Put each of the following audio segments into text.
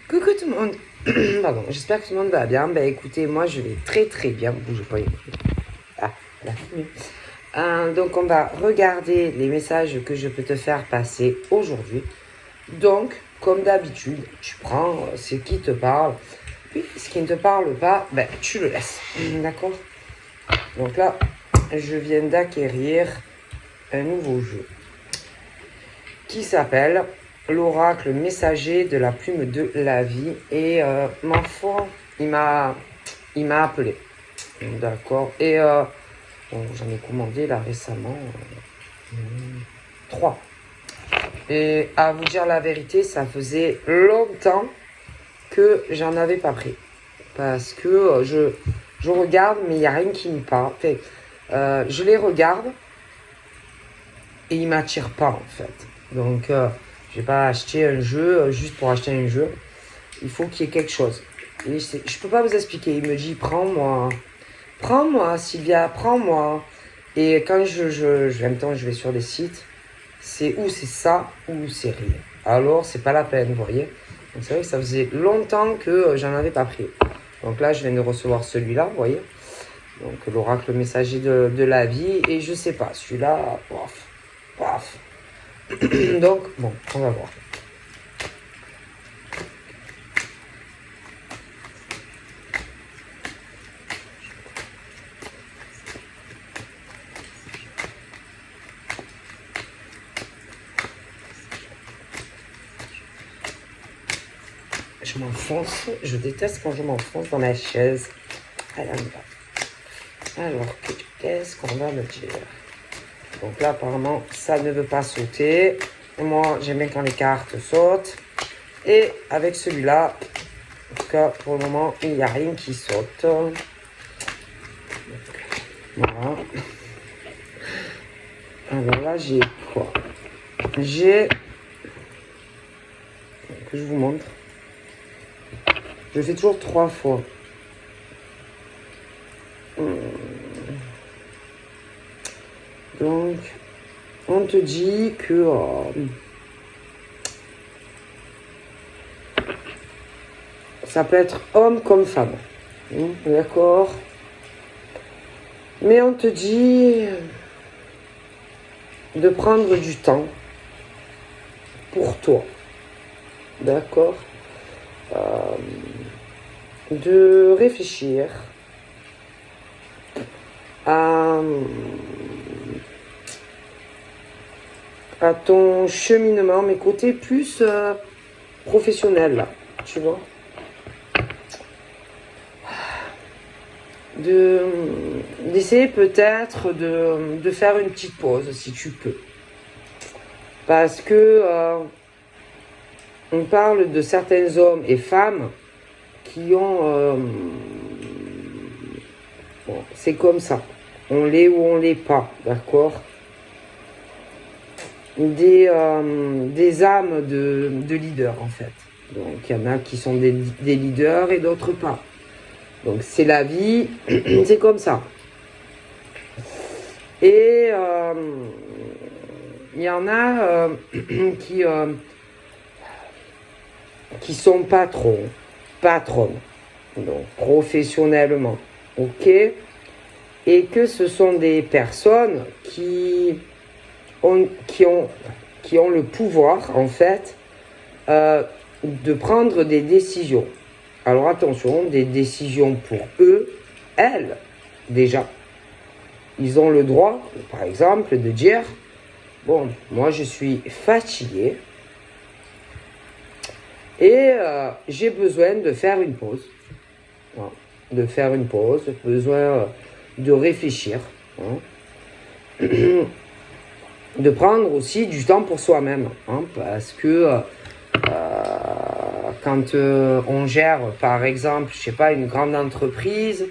Coucou tout le monde. Pardon, j'espère que tout le monde va bien. Écoutez, moi je vais très très bien. Bougez pas. Ah, la fumée. Donc on va regarder les messages que je peux te faire passer aujourd'hui. Donc, comme d'habitude, tu prends ce qui te parle. Puis ce qui ne te parle pas, tu le laisses. D'accord? Donc là, je viens d'acquérir un nouveau jeu qui s'appelle l'oracle messager de la plume de la vie. Et ma foi, il m'a appelé. D'accord. Et bon, j'en ai commandé là récemment 3. Et à vous dire la vérité, ça faisait longtemps que j'en avais pas pris. Parce que je regarde, mais il n'y a rien qui me parle. Enfin, je les regarde et ils ne m'attirent pas en fait. Donc, je vais pas acheter un jeu juste pour acheter un jeu. Il faut qu'il y ait quelque chose. Et je peux pas vous expliquer. Il me dit, prends-moi, Sylvia, prends-moi. Et quand en même temps, je vais sur des sites, c'est ça ou c'est rien. Alors, c'est pas la peine, vous voyez. Donc, c'est vrai que ça faisait longtemps que j'en avais pas pris. Donc là, je viens de recevoir celui-là, vous voyez. Donc, l'oracle messager de la vie. Et je sais pas, celui-là, paf. Donc, bon, on va voir. Je m'enfonce, je déteste quand je m'enfonce dans ma chaise. Allez, on y va. Alors, qu'est-ce qu'on va me dire? Donc là, apparemment, ça ne veut pas sauter. Moi, j'aime bien quand les cartes sautent. Et avec celui-là, en tout cas, pour le moment, il n'y a rien qui saute. Donc, voilà. Alors là, j'ai quoi? J'ai... Que je vous montre. Je fais toujours 3 fois. Donc, on te dit que... ça peut être homme comme femme. D'accord? Mais on te dit de prendre du temps pour toi. D'accord? De réfléchir à ton cheminement, mais côté plus professionnel, là, tu vois. D'essayer peut-être de faire une petite pause, si tu peux. Parce que on parle de certains hommes et femmes qui ont... bon, c'est comme ça. On l'est ou on l'est pas, d'accord? Des âmes de leaders, en fait. Donc, il y en a qui sont des leaders et d'autres pas. Donc, c'est la vie, c'est comme ça. Et il y en a qui sont patronnes, donc professionnellement, ok? Et que ce sont des personnes qui ont le pouvoir, en fait, de prendre des décisions. Alors attention, des décisions pour eux, elles, déjà. Ils ont le droit, par exemple, de dire, bon, moi je suis fatigué et j'ai besoin de faire une pause. Voilà. De faire une pause, besoin de réfléchir. Hein. De prendre aussi du temps pour soi-même. Hein, parce que quand on gère, par exemple, je sais pas, une grande entreprise,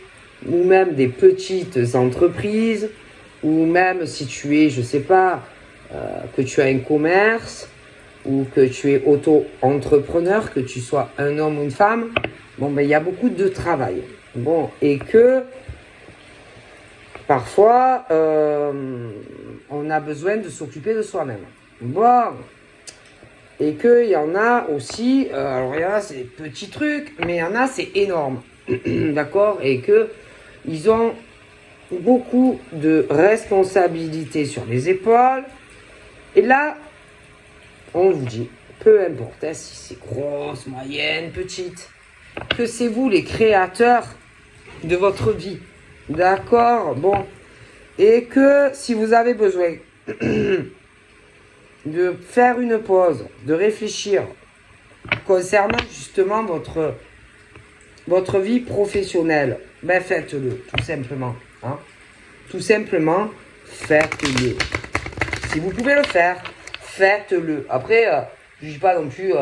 ou même des petites entreprises, ou même si tu es, je sais pas, que tu as un commerce, ou que tu es auto-entrepreneur, que tu sois un homme ou une femme, bon, il y a beaucoup de travail. Bon, et que parfois, on a besoin de s'occuper de soi-même. Bon, Et qu'il y en a aussi, alors il y en a c'est des petits trucs, mais il y en a c'est énorme. D'accord? Et que ils ont beaucoup de responsabilités sur les épaules. Et là, on vous dit, peu importe hein, si c'est grosse, moyenne, petite, que c'est vous les créateurs de votre vie. D'accord? Bon. Et que si vous avez besoin de faire une pause, de réfléchir concernant justement votre vie professionnelle, ben faites-le, tout simplement. Hein? Tout simplement, faites-le. Si vous pouvez le faire, faites-le. Après, je ne dis pas non plus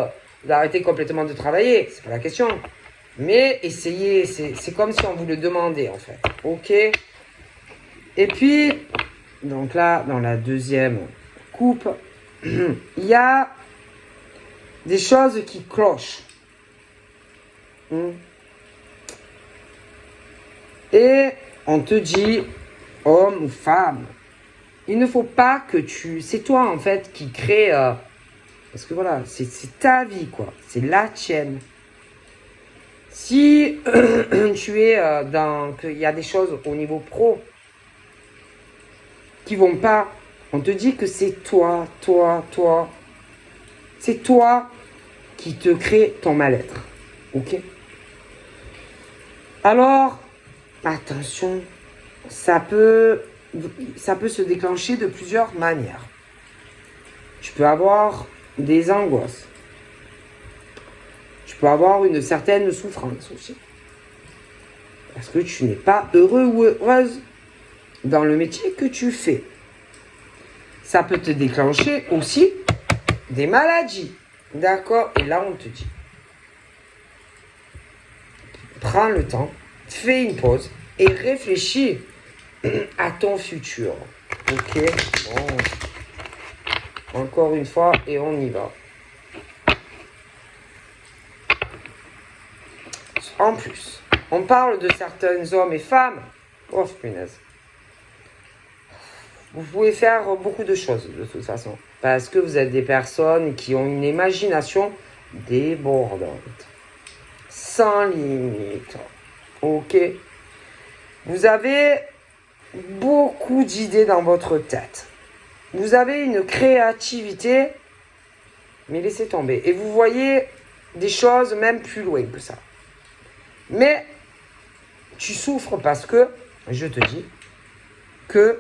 d'arrêter complètement de travailler, c'est pas la question. Mais essayez, c'est comme si on vous le demandait en fait. Ok? Et puis, donc là, dans la deuxième coupe, il y a des choses qui clochent. Et on te dit, homme ou femme, il ne faut pas que tu... C'est toi en fait qui crée... parce que voilà, c'est ta vie quoi, c'est la tienne. Si tu es qu'il y a des choses au niveau pro qui vont pas, on te dit que c'est toi. C'est toi qui te crée ton mal-être. Ok? Alors, attention, ça peut se déclencher de plusieurs manières. Tu peux avoir des angoisses. Tu peux avoir une certaine souffrance aussi. Parce que tu n'es pas heureux ou heureuse dans le métier que tu fais. Ça peut te déclencher aussi des maladies. D'accord? Et là, on te dit, prends le temps, fais une pause et réfléchis à ton futur. Ok? Bon. Encore une fois, et on y va. En plus, on parle de certains hommes et femmes. Oh, punaise. Vous pouvez faire beaucoup de choses de toute façon. Parce que vous êtes des personnes qui ont une imagination débordante. Sans limite. Ok? Vous avez beaucoup d'idées dans votre tête. Vous avez une créativité, mais laissez tomber. Et vous voyez des choses même plus loin que ça. Mais tu souffres parce que, je te dis, que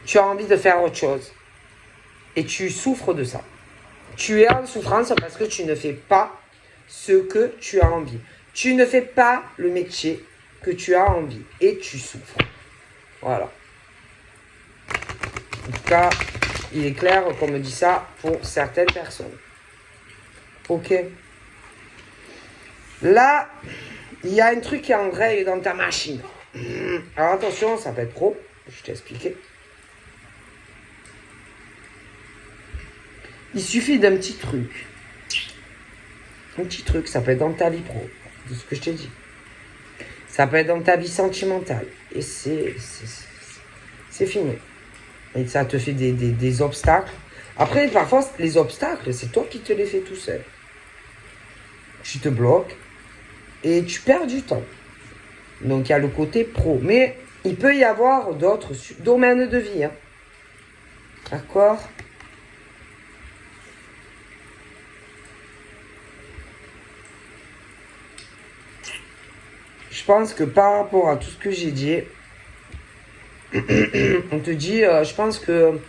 tu as envie de faire autre chose. Et tu souffres de ça. Tu es en souffrance parce que tu ne fais pas ce que tu as envie. Tu ne fais pas le métier que tu as envie. Et tu souffres. Voilà. En tout cas, il est clair qu'on me dit ça pour certaines personnes. Ok. Là, il y a un truc qui est en règle dans ta machine. Alors attention, ça peut être pro. Je t'ai expliqué. Il suffit d'un petit truc. Un petit truc, ça peut être dans ta vie pro. De ce que je t'ai dit. Ça peut être dans ta vie sentimentale. Et c'est fini. Et ça te fait des obstacles. Après, parfois, les obstacles, c'est toi qui te les fais tout seul. Tu te bloques et tu perds du temps. Donc, il y a le côté pro. Mais il peut y avoir d'autres domaines de vie. Hein. D'accord? Je pense que par rapport à tout ce que j'ai dit, on te dit, je pense que...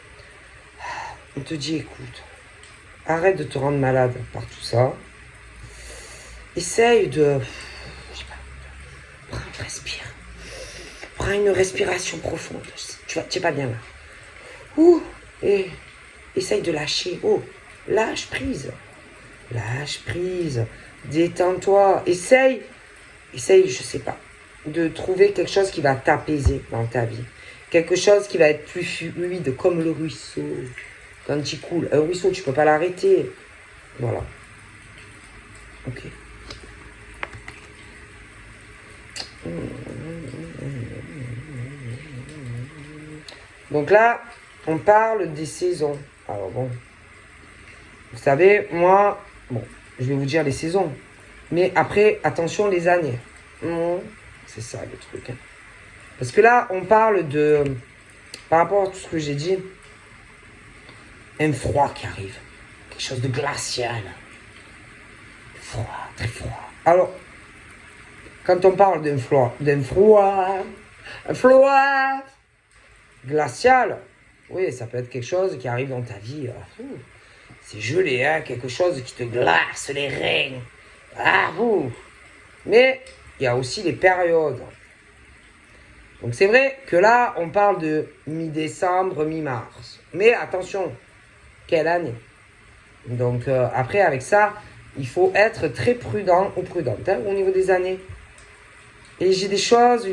On te dit, écoute, arrête de te rendre malade par tout ça. Essaye de... Je sais pas, respire. Prends une respiration profonde. Tu es pas bien là. Ouh, et essaye de lâcher. Oh, lâche prise. Lâche prise. Détends-toi. Essaye, je sais pas, de trouver quelque chose qui va t'apaiser dans ta vie. Quelque chose qui va être plus fluide, comme le ruisseau. Quand il coule. Un ruisseau, tu peux pas l'arrêter. Voilà. Ok. Donc là, on parle des saisons. Alors bon. Vous savez, moi, bon, je vais vous dire les saisons. Mais après, attention les années. C'est ça le truc. Hein. Parce que là, on parle de... Par rapport à tout ce que j'ai dit, un froid qui arrive. Quelque chose de glacial. Froid, très froid. Alors, quand on parle d'un froid glacial, oui, ça peut être quelque chose qui arrive dans ta vie. C'est gelé, hein, quelque chose qui te glace les reins. Mais il y a aussi les périodes. Donc c'est vrai que là, on parle de mi-décembre, mi-mars. Mais attention, quelle année? Donc après, avec ça, il faut être très prudent ou prudente au niveau des années. Et j'ai des choses,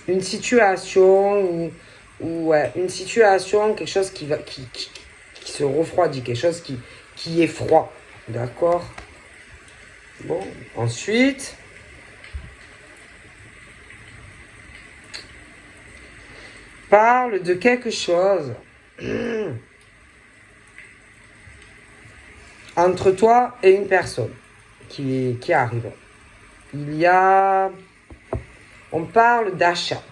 une situation ou une situation, quelque chose qui se refroidit, quelque chose qui est froid. D'accord? Bon, ensuite... parle de quelque chose entre toi et une personne qui arrive. Il y a... On parle d'achat.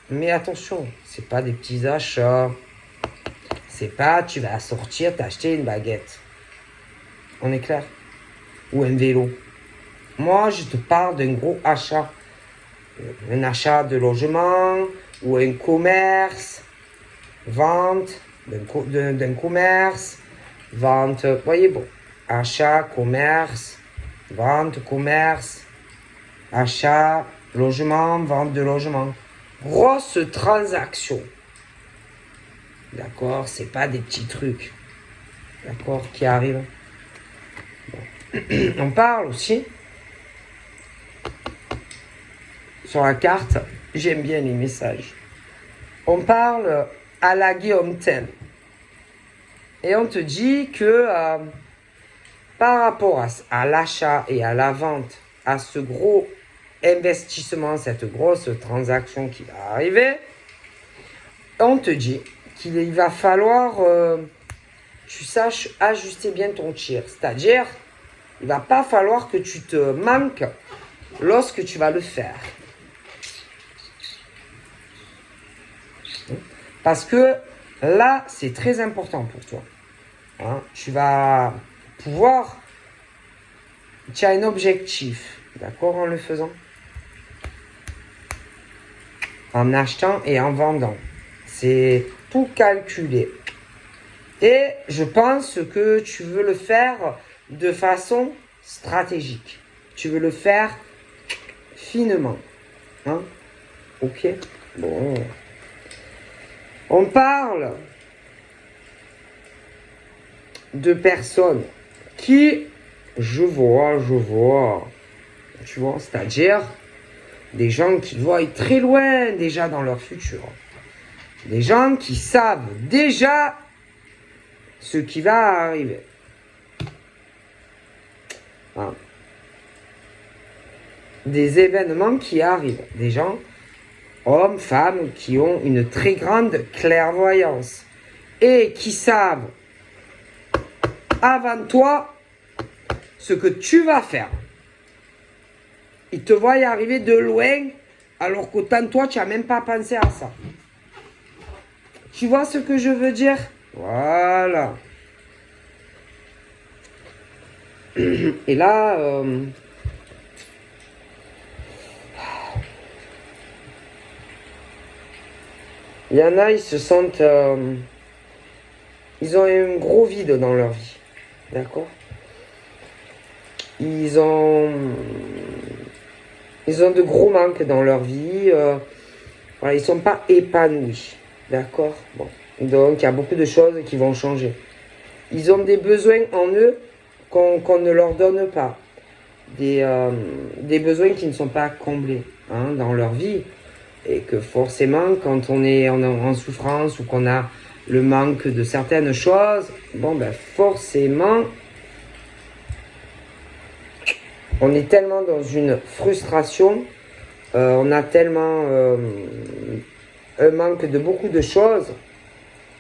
Mais attention, c'est pas des petits achats. C'est pas tu vas sortir, t'acheter une baguette. On est clair? Ou un vélo. Moi, je te parle d'un gros achat. Un achat de logement ou un commerce, vente d'un commerce, vente, voyez, bon, achat, commerce, vente, commerce, achat, logement, vente de logement. Grosse transaction. D'accord? C'est pas des petits trucs. D'accord? Qui arrivent. Bon. On parle aussi sur la carte. J'aime bien les messages. On parle à la Guillaume Tell. Et on te dit que par rapport à l'achat et à la vente, à ce gros investissement, cette grosse transaction qui va arriver, on te dit qu'il va falloir tu saches ajuster bien ton tir. C'est-à-dire, il va pas falloir que tu te manques lorsque tu vas le faire. Parce que là, c'est très important pour toi. Hein, tu vas pouvoir... Tu as un objectif, d'accord, en le faisant. En achetant et en vendant. C'est tout calculé. Et je pense que tu veux le faire de façon stratégique. Tu veux le faire finement. Hein? Ok? Bon... On parle de personnes qui, je vois, tu vois, c'est-à-dire des gens qui voient très loin déjà dans leur futur. Des gens qui savent déjà ce qui va arriver. Hein. Des événements qui arrivent. Des gens... hommes, femmes qui ont une très grande clairvoyance et qui savent avant toi ce que tu vas faire. Ils te voient y arriver de loin alors qu'autant toi tu n'as même pas pensé à ça. Tu vois ce que je veux dire? Voilà. Et là... il y en a, ils se sentent... ils ont un gros vide dans leur vie. D'accord? Ils ont de gros manques dans leur vie. Voilà, ils ne sont pas épanouis. D'accord? Bon. Donc, il y a beaucoup de choses qui vont changer. Ils ont des besoins en eux qu'on ne leur donne pas. Des besoins qui ne sont pas comblés hein, dans leur vie. Et que forcément, quand on est en souffrance ou qu'on a le manque de certaines choses, bon ben forcément, on est tellement dans une frustration, on a tellement un manque de beaucoup de choses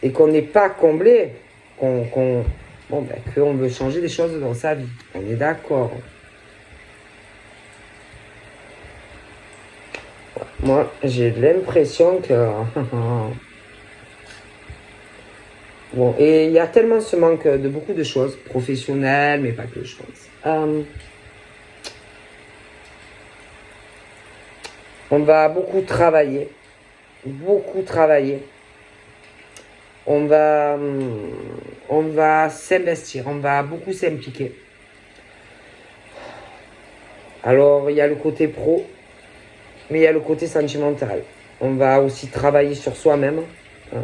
et qu'on n'est pas comblé, qu'on Bon, ben, qu'on veut changer des choses dans sa vie. On est d'accord. Moi, j'ai l'impression que... Bon, et il y a tellement ce manque de beaucoup de choses, professionnelles, mais pas que, je pense. On va beaucoup travailler. Beaucoup travailler. On va s'investir, on va beaucoup s'impliquer. Alors, il y a le côté pro, mais il y a le côté sentimental. On va aussi travailler sur soi-même, hein,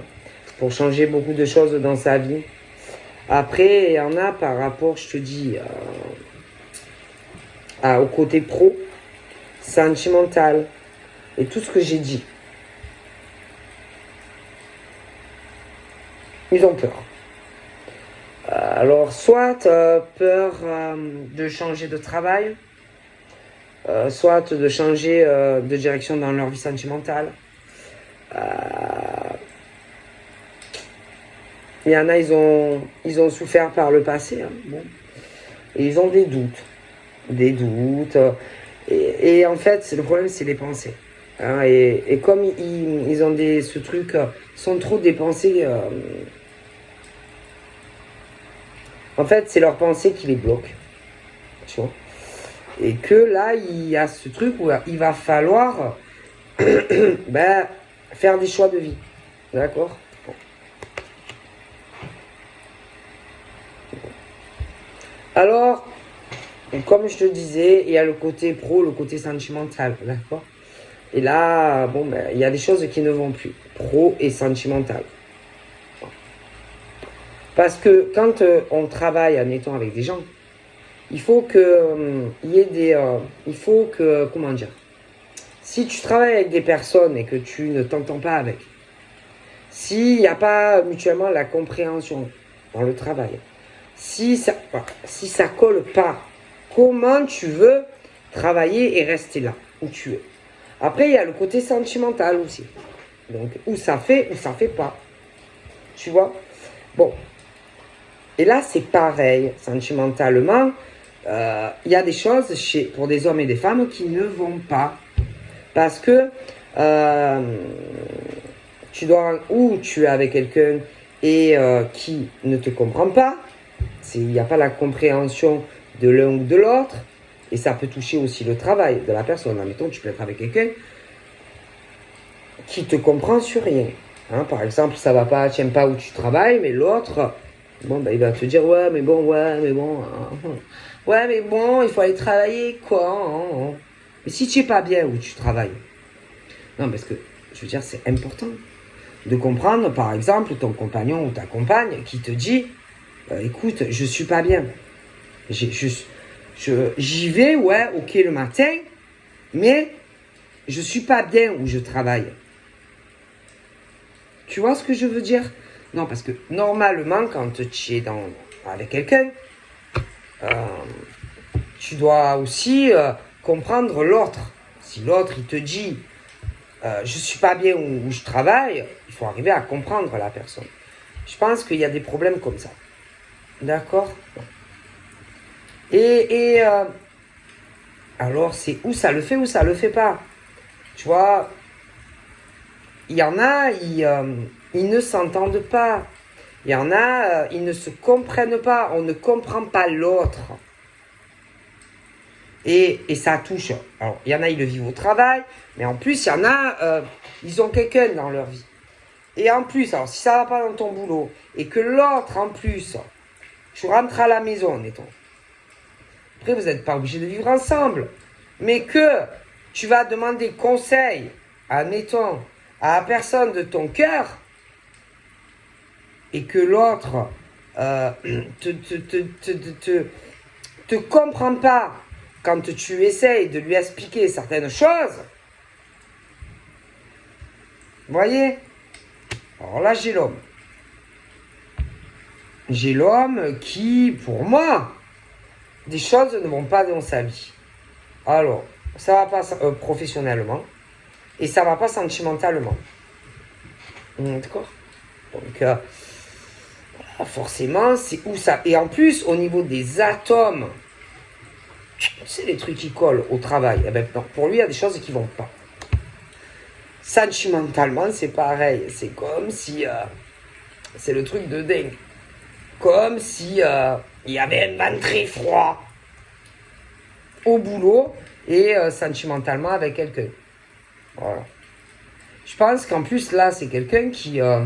pour changer beaucoup de choses dans sa vie. Après, il y en a par rapport, je te dis, au côté pro, sentimental, et tout ce que j'ai dit. Ils ont peur. Alors, soit peur de changer de travail, soit de changer de direction dans leur vie sentimentale. Il y en a, ils ont souffert par le passé. Hein, bon. Et ils ont des doutes. Des doutes. Et en fait, le problème, c'est les pensées. Hein, et comme ils ont ce truc, ils sont trop des pensées... en fait, c'est leurs pensées qui les bloquent. Tu vois. Et que là, il y a ce truc où il va falloir faire des choix de vie. D'accord ? Bon. Alors, comme je te disais, il y a le côté pro, le côté sentimental. D'accord ? Et là, bon, il y a des choses qui ne vont plus. Pro et sentimental. Parce que quand on travaille, admettons, avec des gens, il faut que il y ait des... il faut que... Comment dire ? Si tu travailles avec des personnes et que tu ne t'entends pas avec, s'il n'y a pas mutuellement la compréhension dans le travail, si ça colle pas, comment tu veux travailler et rester là où tu es ? Après, il y a le côté sentimental aussi. Donc, où ça fait pas. Tu vois ? Bon. Et là, c'est pareil, sentimentalement. Il y a des choses pour des hommes et des femmes qui ne vont pas. Parce que tu es avec quelqu'un et qui ne te comprend pas. Il n'y a pas la compréhension de l'un ou de l'autre. Et ça peut toucher aussi le travail de la personne. Admettons, tu peux être avec quelqu'un qui te comprend sur rien. Hein, par exemple, ça va pas, tu n'aimes pas où tu travailles, mais l'autre, bon, il va te dire, ouais, mais bon, il faut aller travailler, quoi. Mais si tu n'es pas bien où tu travailles, non, parce que, je veux dire, c'est important de comprendre, par exemple, ton compagnon ou ta compagne qui te dit, écoute, je suis pas bien. J'y vais, ouais, ok, le matin, mais je suis pas bien où je travaille. Tu vois ce que je veux dire ? Non, parce que normalement, quand tu es avec quelqu'un, tu dois aussi comprendre l'autre. Si l'autre, il te dit, je suis pas bien où je travaille, il faut arriver à comprendre la personne. Je pense qu'il y a des problèmes comme ça. D'accord ? Et alors, c'est où ça le fait ou ça le fait pas. Tu vois, il y en a, ils ne s'entendent pas. Il y en a, ils ne se comprennent pas. On ne comprend pas l'autre. Et ça touche. Alors, il y en a, ils le vivent au travail. Mais en plus, il y en a, ils ont quelqu'un dans leur vie. Et en plus, alors, si ça va pas dans ton boulot, et que l'autre, en plus, tu rentres à la maison, mettons. Après, vous n'êtes pas obligé de vivre ensemble. Mais que tu vas demander conseil, admettons, à la personne de ton cœur, et que l'autre te comprend pas quand tu essayes de lui expliquer certaines choses. Vous voyez ? Alors là, j'ai l'homme. J'ai l'homme qui, pour moi, des choses ne vont pas dans sa vie. Alors, ça va pas professionnellement et ça va pas sentimentalement. D'accord ? Donc, forcément, c'est où ça. Et en plus, au niveau des atomes, c'est les trucs qui collent au travail. Eh ben, non, pour lui, il y a des choses qui vont pas. Sentimentalement, c'est pareil. C'est comme si... c'est le truc de dingue. Comme si il y avait un vent très froid au boulot et sentimentalement avec quelqu'un. Voilà. Je pense qu'en plus, là, c'est quelqu'un qui a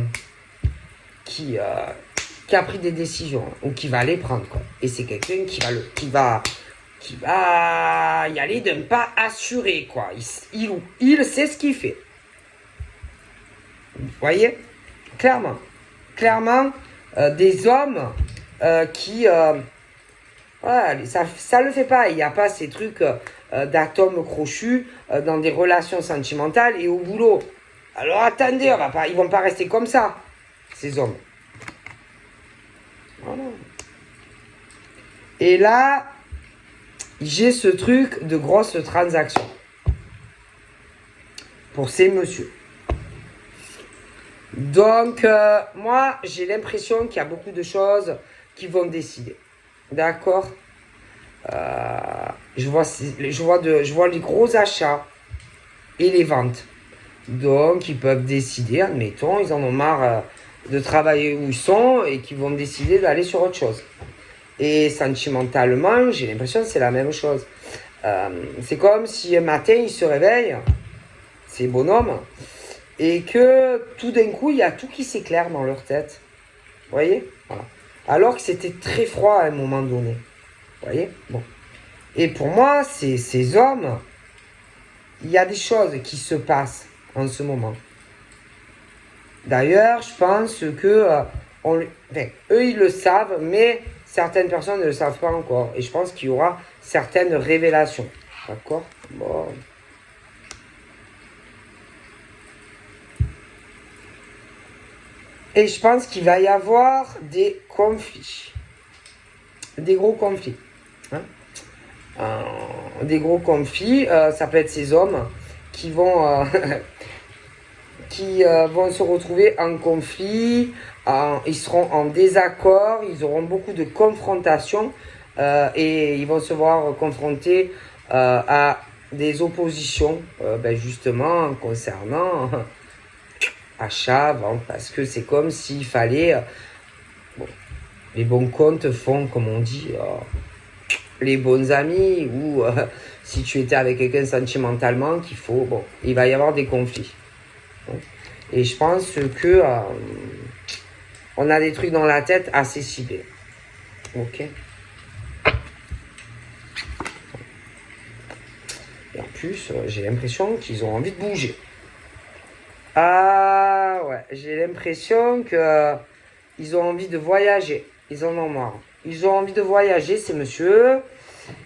pris des décisions ou qui va les prendre, quoi. Et c'est quelqu'un qui va y aller d'un pas assuré, quoi. Il sait ce qu'il fait. Vous voyez? Clairement. Clairement, des hommes qui... voilà, ça le fait pas. Il n'y a pas ces trucs d'atomes crochus dans des relations sentimentales et au boulot. Alors attendez, ils vont pas rester comme ça, ces hommes. Voilà. Et là, j'ai ce truc de grosse transaction pour ces messieurs. Donc, moi, j'ai l'impression qu'il y a beaucoup de choses qui vont décider. D'accord? Je vois les gros achats et les ventes. Donc, ils peuvent décider, admettons, ils en ont marre de travailler où ils sont et qu'ils vont décider d'aller sur autre chose. Et sentimentalement, j'ai l'impression que c'est la même chose. C'est comme si un matin, ils se réveillent, ces bonhommes, et que tout d'un coup, il y a tout qui s'éclaire dans leur tête. Vous voyez? Voilà. Alors que c'était très froid à un moment donné. Vous voyez? Bon. Et pour moi, ces hommes, il y a des choses qui se passent en ce moment. D'ailleurs, je pense que eux, ils le savent, mais certaines personnes ne le savent pas encore. Et je pense qu'il y aura certaines révélations. D'accord? Bon. Et je pense qu'il va y avoir des conflits. Des gros conflits. Hein? Des gros conflits. Ça peut être ces hommes qui vont... vont se retrouver en conflit, ils seront en désaccord, ils auront beaucoup de confrontations et ils vont se voir confrontés à des oppositions, justement concernant achat, vente, parce que c'est comme s'il fallait... les bons comptes font, comme on dit, les bons amis, ou si tu étais avec quelqu'un sentimentalement, il va y avoir des conflits. Et je pense que on a des trucs dans la tête assez ciblés. Ok. Et en plus, j'ai l'impression qu'ils ont envie de bouger. Ah ouais, j'ai l'impression que ils ont envie de voyager. Ils en ont marre. Ils ont envie de voyager, ces messieurs.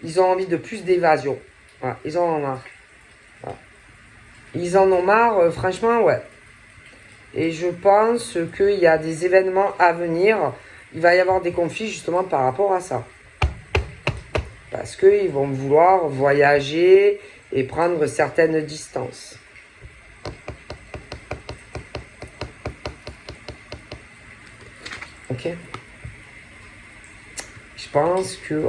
Ils ont envie de plus d'évasion. Ouais, ils en ont marre. Ouais. Ils en ont marre, franchement, ouais. Et je pense qu'il y a des événements à venir. Il va y avoir des conflits justement par rapport à ça. Parce qu'ils vont vouloir voyager et prendre certaines distances. Ok? Je pense que...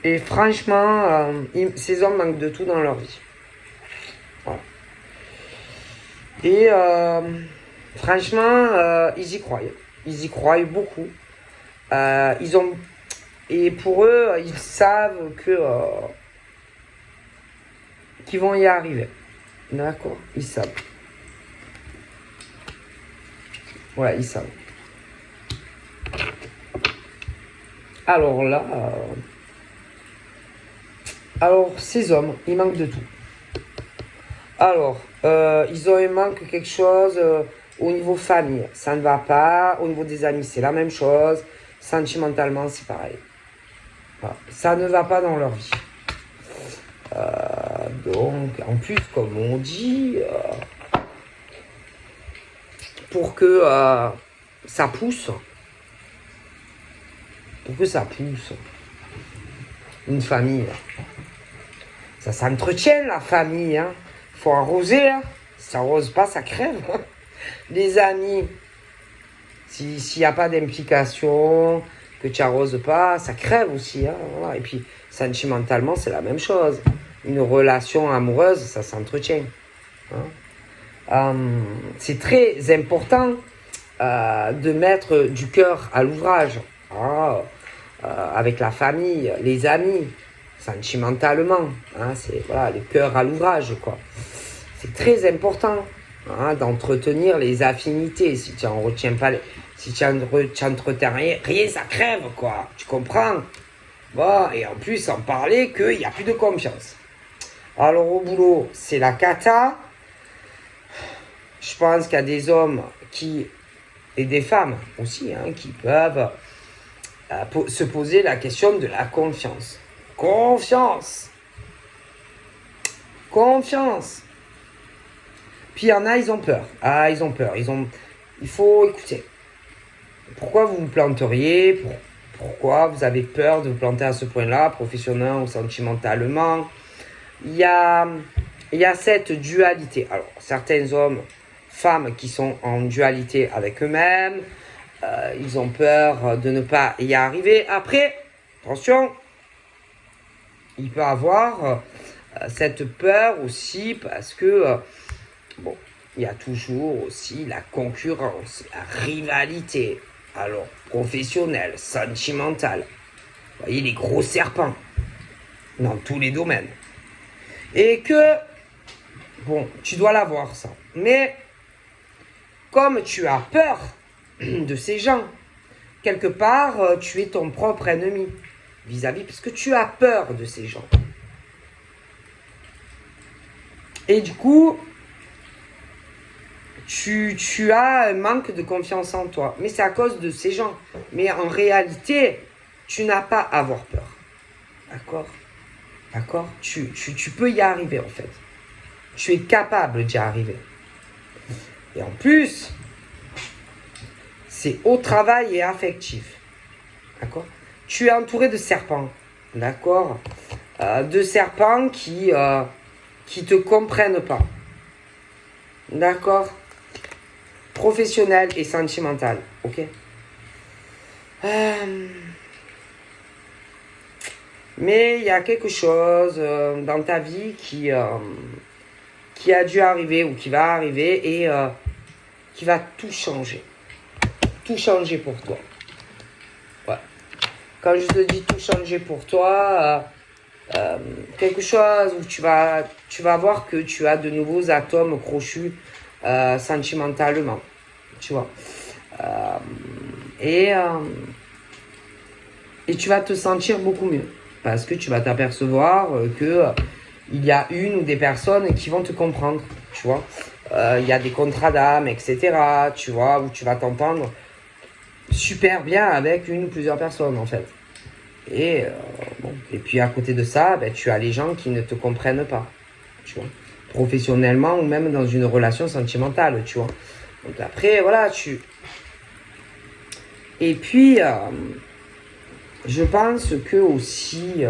Et franchement, ces hommes manquent de tout dans leur vie. Voilà. Et franchement, ils y croient. Ils y croient beaucoup. Et pour eux, ils savent qu'ils vont y arriver. D'accord? Ils savent. Ouais, ils savent. Alors là... Alors, ces hommes, ils manquent de tout. Alors, il manque quelque chose au niveau famille. Ça ne va pas. Au niveau des amis, c'est la même chose. Sentimentalement, c'est pareil. Voilà. Ça ne va pas dans leur vie. Donc, en plus, comme on dit, pour que ça pousse, une famille, ça s'entretient, la famille, hein. Faut arroser, hein. Si ça arrose pas, ça crève. Les amis, s'il n'y a pas d'implication, que tu n'arroses pas, ça crève aussi. Hein, voilà. Et puis, sentimentalement, c'est la même chose. Une relation amoureuse, ça s'entretient. Hein. C'est très important de mettre du cœur à l'ouvrage. Avec la famille, les amis, sentimentalement. Hein, c'est voilà, le cœur à l'ouvrage, quoi. C'est très important d'entretenir les affinités. Si tu n'en retiens pas, si tu n'entretiens rien, ça crève, quoi. Tu comprends? Bon, et en plus, en parler qu'il n'y a plus de confiance. Alors, au boulot, c'est la cata. Je pense qu'il y a des hommes et des femmes aussi, qui peuvent se poser la question de la confiance. Confiance. Puis il y en a, ils ont peur. Ils ont peur. Il faut écouter. Pourquoi vous vous planteriez? Pourquoi vous avez peur de vous planter à ce point-là, professionnellement ou sentimentalement? Il y a cette dualité. Alors, certains hommes, femmes qui sont en dualité avec eux-mêmes, ils ont peur de ne pas y arriver. Après, attention, il peut avoir cette peur aussi parce que, il y a toujours aussi la concurrence, la rivalité, alors professionnelle, sentimentale. Vous voyez les gros serpents dans tous les domaines. Et que, tu dois l'avoir ça. Mais, comme tu as peur de ces gens, quelque part, tu es ton propre ennemi vis-à-vis, parce que tu as peur de ces gens. Et du coup, tu as un manque de confiance en toi. Mais c'est à cause de ces gens. Mais en réalité, tu n'as pas à avoir peur. D'accord? Tu peux y arriver, en fait. Tu es capable d'y arriver. Et en plus, c'est au travail et affectif. D'accord? Tu es entouré de serpents. D'accord? De serpents qui te comprennent pas. D'accord? Professionnel et sentimental. Ok? Mais il y a quelque chose dans ta vie qui a dû arriver ou qui va arriver et qui va tout changer. Tout changer pour toi. Ouais. Quand je te dis tout changer pour toi, quelque chose où tu vas voir que tu as de nouveaux atomes crochus sentimentalement. Tu vois. Et tu vas te sentir beaucoup mieux. Parce que tu vas t'apercevoir que il y a une ou des personnes qui vont te comprendre. Tu vois. Il y a des contrats d'âme, etc. Tu vois, où tu vas t'entendre super bien avec une ou plusieurs personnes, en fait. Et puis à côté de ça, tu as les gens qui ne te comprennent pas. Tu vois. Professionnellement ou même dans une relation sentimentale, tu vois. Donc après, voilà, Et puis, je pense que aussi,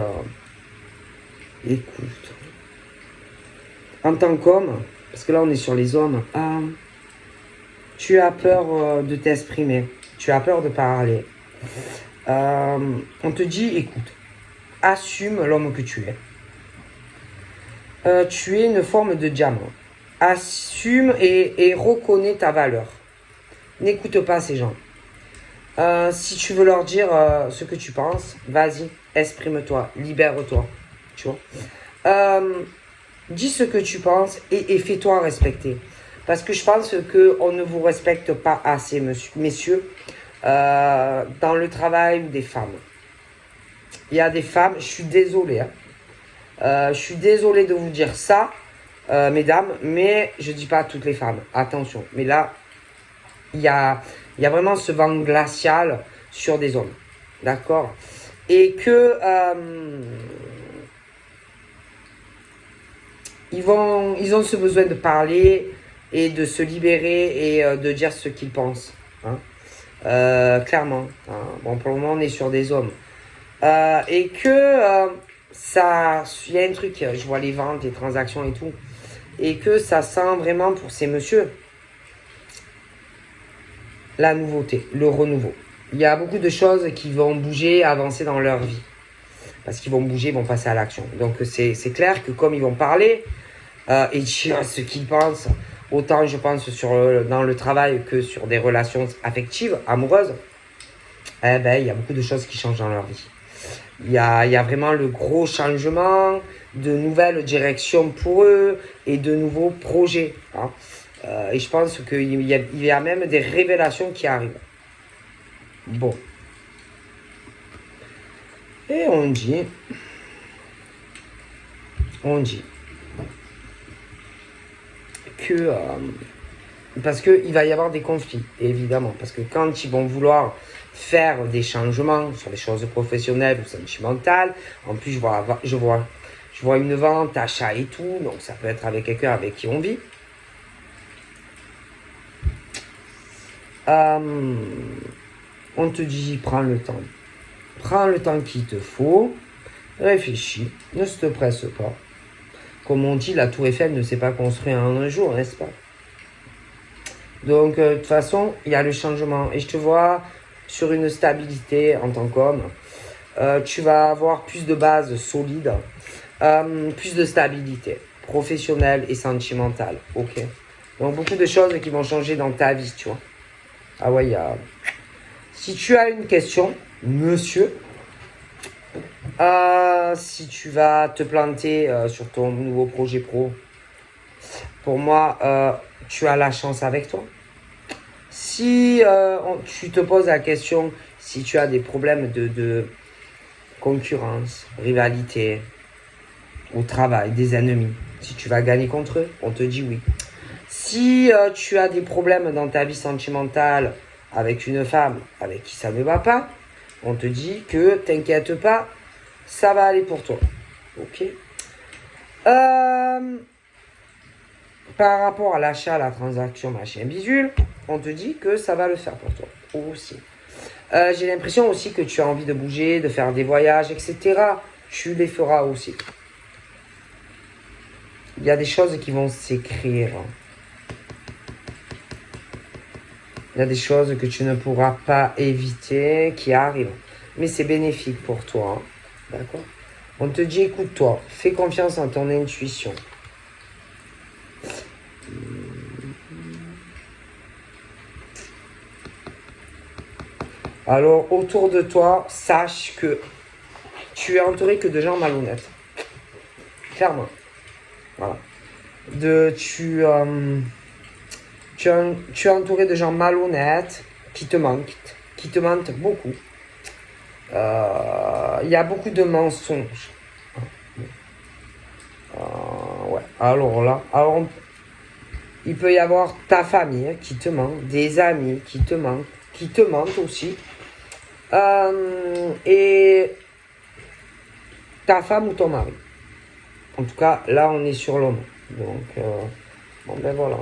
écoute, en tant qu'homme, parce que là on est sur les hommes, tu as peur de t'exprimer, tu as peur de parler. On te dit, écoute, assume l'homme que tu es. Tu es une forme de diamant. Assume et reconnais ta valeur. N'écoute pas ces gens. Si tu veux leur dire ce que tu penses, vas-y, exprime-toi, libère-toi. Tu vois. Dis ce que tu penses et fais-toi respecter. Parce que je pense qu'on ne vous respecte pas assez, messieurs, dans le travail des femmes. Il y a des femmes, je suis désolé. Je suis désolé de vous dire ça, mesdames, mais je ne dis pas à toutes les femmes. Attention. Mais là, il y a vraiment ce vent glacial sur des hommes. D'accord? Et que ils ont ce besoin de parler et de se libérer et de dire ce qu'ils pensent. Clairement. Bon, pour le moment, on est sur des hommes. Et que il y a un truc, je vois les ventes, les transactions et tout, et que ça sent vraiment pour ces messieurs la nouveauté, le renouveau. Il y a beaucoup de choses qui vont bouger, avancer dans leur vie. Parce qu'ils vont bouger, ils vont passer à l'action. Donc c'est clair que comme ils vont parler et dire ce qu'ils pensent, autant je pense dans le travail que sur des relations affectives, amoureuses, eh ben, il y a beaucoup de choses qui changent dans leur vie. Il y a vraiment le gros changement, de nouvelles directions pour eux et de nouveaux projets. Hein. Et je pense qu'il y a même des révélations qui arrivent. Bon. Et on dit que parce qu'il va y avoir des conflits, évidemment. Parce que quand ils vont vouloir faire des changements sur les choses professionnelles ou sentimentales, en plus je vois une vente, achat et tout, donc ça peut être avec quelqu'un avec qui on vit. On te dit, prends le temps. Prends le temps qu'il te faut, réfléchis, ne te presse pas. Comme on dit, la tour Eiffel ne s'est pas construite en un jour, n'est-ce pas? Donc, de toute façon, il y a le changement. Et je te vois sur une stabilité en tant qu'homme. Tu vas avoir plus de bases solides, plus de stabilité professionnelle et sentimentale. Ok. Donc, beaucoup de choses qui vont changer dans ta vie, tu vois. Ah ouais, il y a... Si tu as une question, monsieur, si tu vas te planter sur ton nouveau projet pro, pour moi, tu as la chance avec toi. Si tu te poses la question, si tu as des problèmes de concurrence, rivalité, au travail, des ennemis, si tu vas gagner contre eux, on te dit oui. Si tu as des problèmes dans ta vie sentimentale avec une femme avec qui ça ne va pas, on te dit que t'inquiète pas, ça va aller pour toi. Ok. Par rapport à l'achat, la transaction, machin, bidule, on te dit que ça va le faire pour toi aussi. J'ai l'impression aussi que tu as envie de bouger, de faire des voyages, etc. Tu les feras aussi. Il y a des choses qui vont s'écrire. Il y a des choses que tu ne pourras pas éviter qui arrivent. Mais c'est bénéfique pour toi. Hein. D'accord? On te dit, écoute-toi, fais confiance en ton intuition. Alors, autour de toi, sache que tu es entouré que de gens malhonnêtes. Clairement. Voilà. Tu es entouré de gens malhonnêtes qui te mentent beaucoup. Il y a beaucoup de mensonges. Ouais. Alors là, il peut y avoir ta famille qui te ment, des amis qui te mentent aussi. Et ta femme ou ton mari. En tout cas, là, on est sur l'homme. Donc, bon, ben voilà.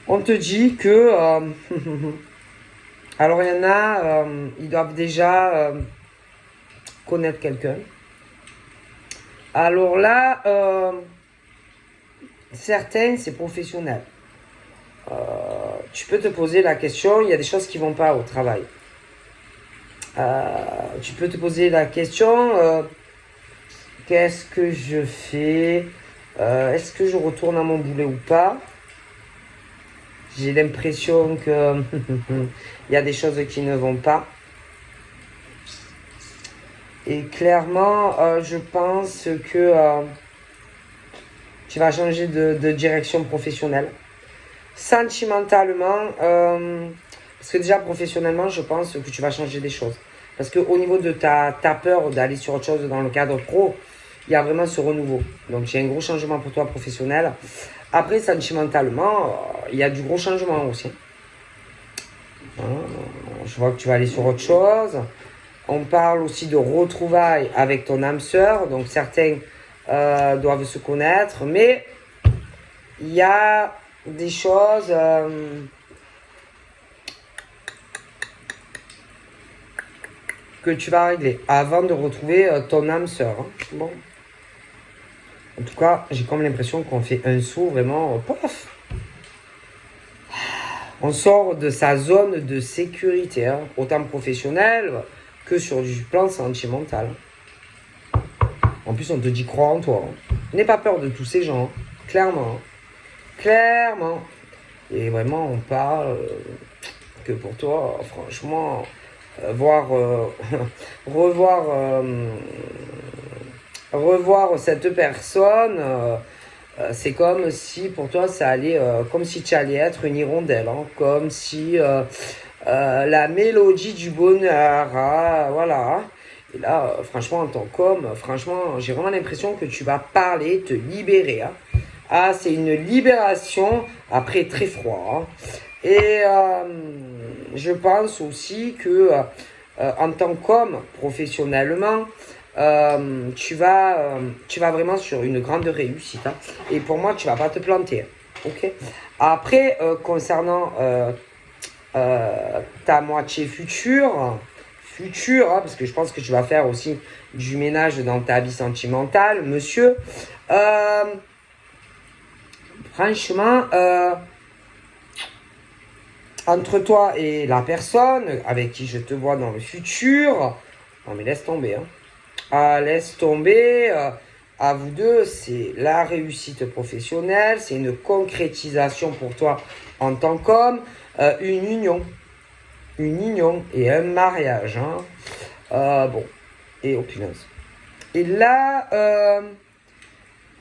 On te dit que... alors, il y en a, ils doivent déjà connaître quelqu'un. Alors là, certains, c'est professionnel. Tu peux te poser la question, il y a des choses qui ne vont pas au travail. Tu peux te poser la question, qu'est-ce que je fais? Est-ce que je retourne à mon boulot ou pas? J'ai l'impression que il y a des choses qui ne vont pas. Et clairement, je pense que tu vas changer de direction professionnelle. Sentimentalement, parce que déjà professionnellement, je pense que tu vas changer des choses. Parce qu'au niveau de ta peur d'aller sur autre chose dans le cadre pro, il y a vraiment ce renouveau. Donc, il y a un gros changement pour toi professionnel. Après, sentimentalement, il y a du gros changement aussi. Je vois que tu vas aller sur autre chose. On parle aussi de retrouvailles avec ton âme sœur. Donc, certains doivent se connaître. Mais il y a des choses... que tu vas régler avant de retrouver ton âme sœur. Hein. Bon. En tout cas, j'ai comme l'impression qu'on fait un saut vraiment pof. on sort de sa zone de sécurité, hein, autant professionnelle que sur du plan sentimental. En plus, on te dit croire en toi. Hein. N'aie pas peur de tous ces gens, hein. Clairement. Clairement. Et vraiment, on parle que pour toi, franchement, revoir cette personne, c'est comme si pour toi ça allait, comme si tu allais être une hirondelle, hein, comme si la mélodie du bonheur, ah, voilà. Et là, franchement, en tant qu'homme, franchement, j'ai vraiment l'impression que tu vas parler, te libérer. Hein. Ah, c'est une libération, après très froid. Hein. Et je pense aussi que en tant qu'homme, professionnellement, tu vas vraiment sur une grande réussite. Hein. Et pour moi, tu vas pas te planter. Ok. Après, concernant ta moitié future, hein, parce que je pense que tu vas faire aussi du ménage dans ta vie sentimentale, monsieur. Franchement, entre toi et la personne avec qui je te vois dans le futur, non mais laisse tomber, hein. Laisse tomber, à vous deux, c'est la réussite professionnelle, c'est une concrétisation pour toi en tant qu'homme, une union et un mariage. Hein. Bon, et oh punaise. Et là,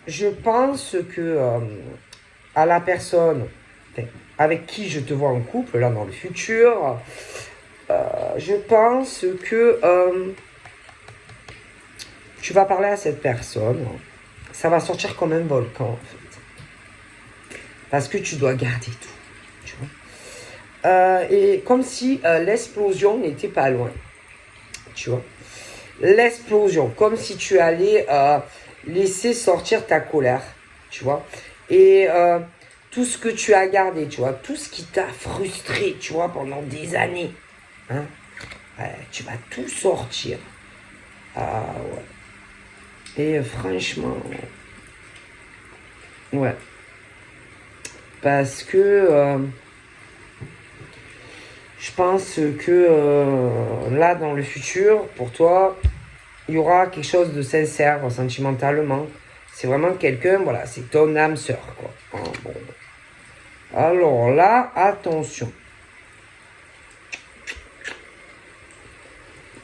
je pense que à la personne avec qui je te vois en couple, là dans le futur, je pense que tu vas parler à cette personne, ça va sortir comme un volcan en fait. Parce que tu dois garder tout, tu vois. Et comme si l'explosion n'était pas loin, tu vois. L'explosion, comme si tu allais laisser sortir ta colère, tu vois. Et tout ce que tu as gardé, tu vois, tout ce qui t'a frustré, tu vois, pendant des années, hein, tu vas tout sortir. Ah ouais. Et franchement, ouais. Parce que je pense que là, dans le futur, pour toi, il y aura quelque chose de sincère sentimentalement. C'est vraiment quelqu'un, voilà, c'est ton âme sœur, quoi. Ah, bon. Alors là, attention.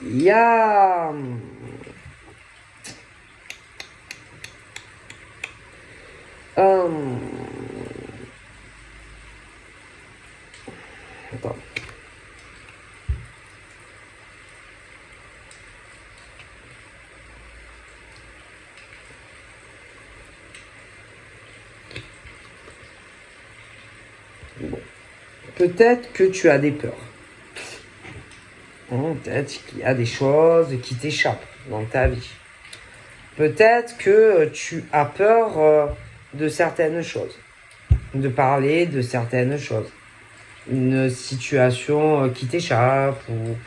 Il y a... Attends. Bon. Peut-être que tu as des peurs. Peut-être qu'il y a des choses qui t'échappent dans ta vie. Peut-être que tu as peur de certaines choses. De parler de certaines choses. Une situation qui t'échappe ou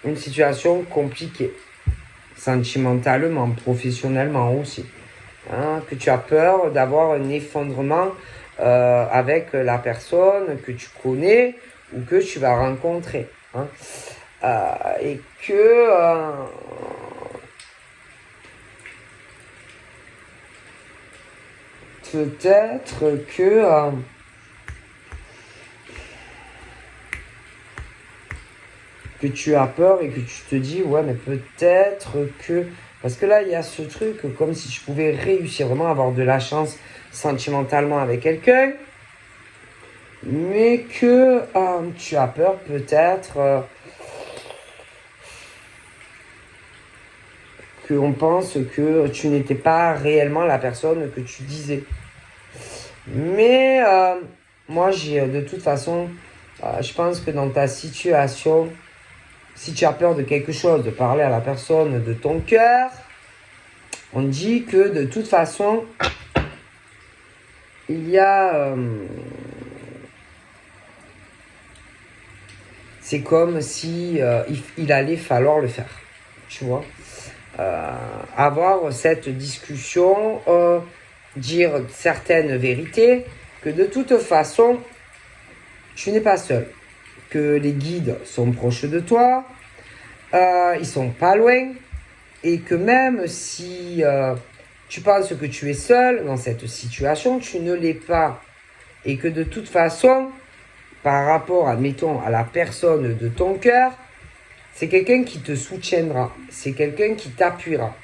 une situation compliquée. Sentimentalement, professionnellement aussi. Hein, que tu as peur d'avoir un effondrement avec la personne que tu connais ou que tu vas rencontrer. Hein. Et que peut-être que tu as peur et que tu te dis ouais mais peut-être que... Parce que là il y a ce truc comme si tu pouvais réussir vraiment à avoir de la chance sentimentalement avec quelqu'un, mais que tu as peur peut-être qu'on pense que tu n'étais pas réellement la personne que tu disais. Mais moi, de toute façon, je pense que dans ta situation, si tu as peur de quelque chose, de parler à la personne de ton cœur, on dit que de toute façon, il y a... c'est comme si il allait falloir le faire, tu vois. Avoir cette discussion, dire certaines vérités, que de toute façon, tu n'es pas seul. Que les guides sont proches de toi, ils sont pas loin, et que même si tu penses que tu es seul dans cette situation, tu ne l'es pas. Et que de toute façon, par rapport, admettons, à la personne de ton cœur, c'est quelqu'un qui te soutiendra, c'est quelqu'un qui t'appuiera.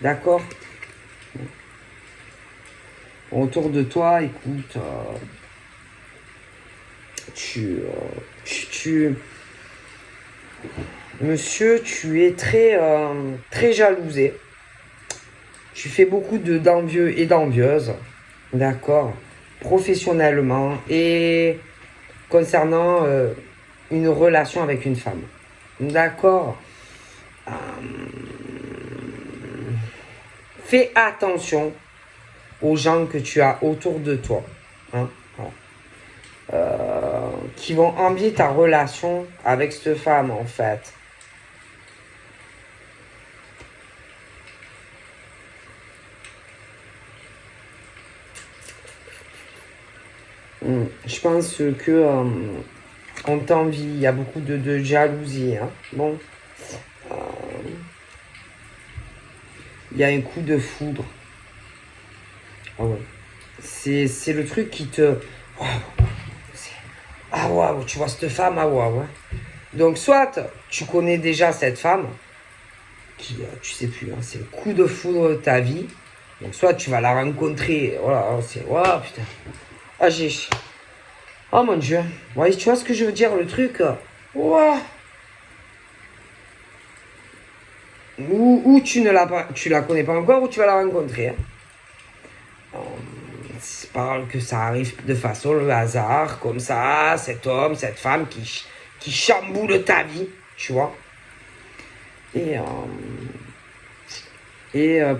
D'accord? Autour de toi, écoute, monsieur, tu es très jalousé. Tu fais beaucoup d'envieux et d'envieuses, d'accord, professionnellement et concernant une relation avec une femme. D'accord. Fais attention aux gens que tu as autour de toi, hein, voilà. Qui vont envier ta relation avec cette femme, en fait. Je pense que on t'envie, il y a beaucoup de jalousie. Hein. Bon, il y a un coup de foudre. Oh ouais. C'est le truc qui te... Waouh, ah waouh, tu vois cette femme, ah waouh. Hein. Donc soit tu connais déjà cette femme, qui, tu sais plus, hein, c'est le coup de foudre de ta vie. Donc soit tu vas la rencontrer, voilà, c'est... Waouh, putain. Ah j'ai... Oh mon Dieu. Ouais, tu vois ce que je veux dire, le truc. Ouah. Ou tu la connais pas encore, ou tu vas la rencontrer. Hein. C'est pas que ça arrive de façon le hasard, comme ça, cet homme, cette femme qui chamboule ta vie, tu vois. Et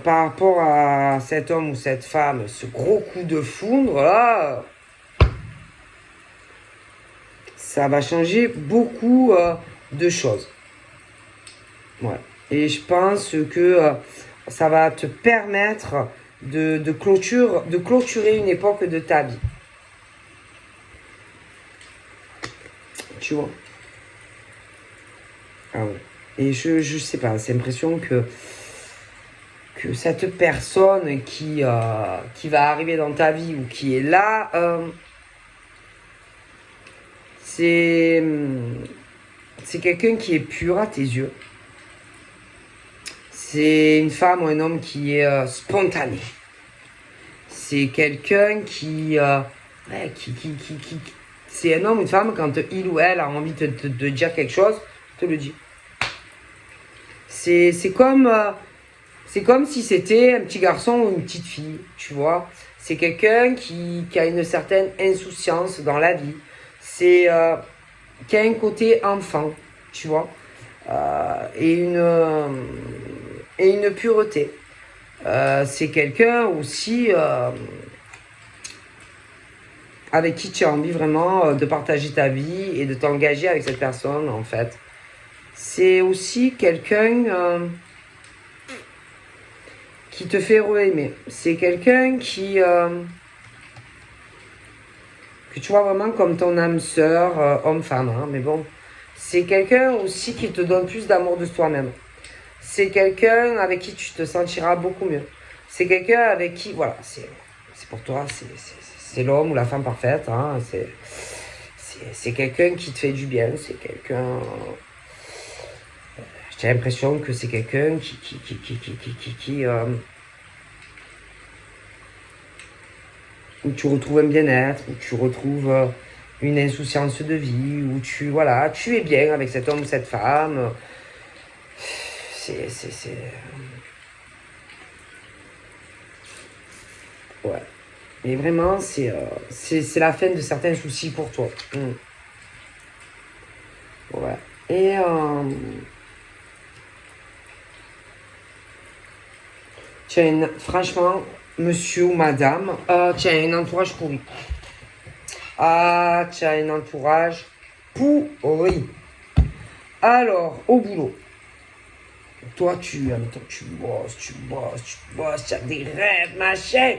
par rapport à cet homme ou cette femme, ce gros coup de foudre là, ça va changer beaucoup de choses. Ouais. Et je pense que ça va te permettre de clôturer une époque de ta vie. Tu vois? Ah ouais. Et je sais pas, c'est l'impression que cette personne qui va arriver dans ta vie ou qui est là, c'est quelqu'un qui est pur à tes yeux. C'est une femme ou un homme qui est spontané. C'est quelqu'un qui c'est un homme ou une femme, quand il ou elle a envie de dire quelque chose, te le dit. C'est comme si c'était un petit garçon ou une petite fille, tu vois. C'est quelqu'un qui a une certaine insouciance dans la vie. C'est qui a un côté enfant, tu vois. Et une pureté. C'est quelqu'un aussi avec qui tu as envie vraiment de partager ta vie et de t'engager avec cette personne, en fait. C'est aussi quelqu'un qui te fait re-aimer. C'est quelqu'un que tu vois vraiment comme ton âme sœur, homme-femme, hein, mais bon. C'est quelqu'un aussi qui te donne plus d'amour de toi-même. C'est quelqu'un avec qui tu te sentiras beaucoup mieux. C'est quelqu'un avec qui, voilà, c'est pour toi, c'est l'homme ou la femme parfaite. Hein, c'est quelqu'un qui te fait du bien. C'est quelqu'un... J'ai l'impression que c'est quelqu'un où tu retrouves un bien-être, où tu retrouves une insouciance de vie, où tu es bien avec cet homme ou cette femme. Ouais. Mais vraiment, c'est la fin de certains soucis pour toi. Ouais. Et franchement, monsieur ou madame, tu as un entourage pourri. Ah, tu as un entourage pourri. Alors, au boulot. Toi, tu bosses, tu as des rêves, machin.